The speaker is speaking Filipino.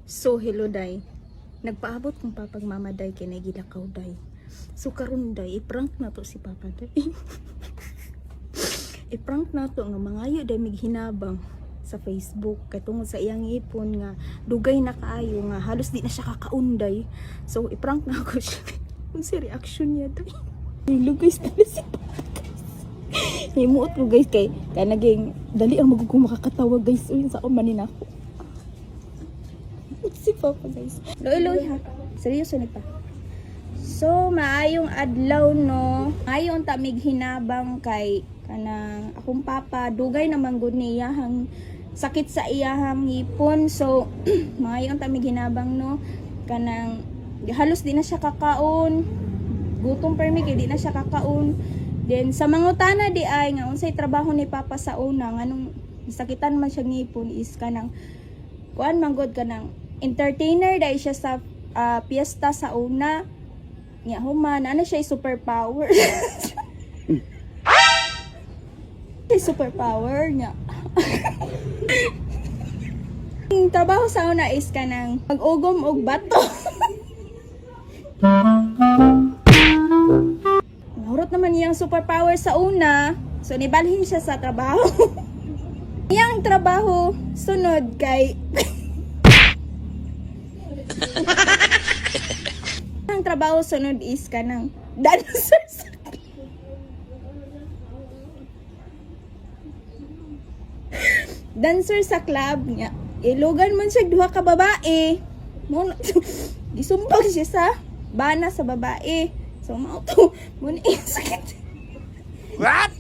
So hello day. Nagpaabot kung papag mama day kay nagilakaw day. So karon day i-prank na to si papa day. I-prank na to nga mangayo day mighinabang sa Facebook kay tungod sa iyang ipon nga dugay na kaayo nga halos di na siya kakaunday. So i-prank na ako siya. Unsa reaction niya day? Hello guys, pala si papa guys. Himuot ko guys kay naging dali ang magugong makakatawa guys. Uy sa manin ako. Si papa guys. Loy ha. Seryoso ni pa. So maayong adlaw no. Ayon ta mig hinabang kay kanang akong papa dugay naman gud niya hang sakit sa iyahang ngipon. So maayong ta mig hinabang no. Kanang halos di na siya kakaon. Gutom permi kay di na siya kakaon. Then sa mangutana di ay nga unsay trabaho ni papa sa una nganong sakitan man siya ngipon is kanang kuan manggod kanang entertainer dahil siya sa piyesta sa una. Nya human ana siya superpower. Superpower nya. Ang trabaho sa una is kanang mag-ugom og bato. Mahurot naman iyang superpower sa una. So nibalhin siya sa trabaho. Iyang trabaho sunod kay ang trabaho sunod is kanang dancer sa dancer sa club niya. Ilugan man siya duha ka babae. Mo gisumbag siya sa bana sa babae. So mao to mo ni sakit. What?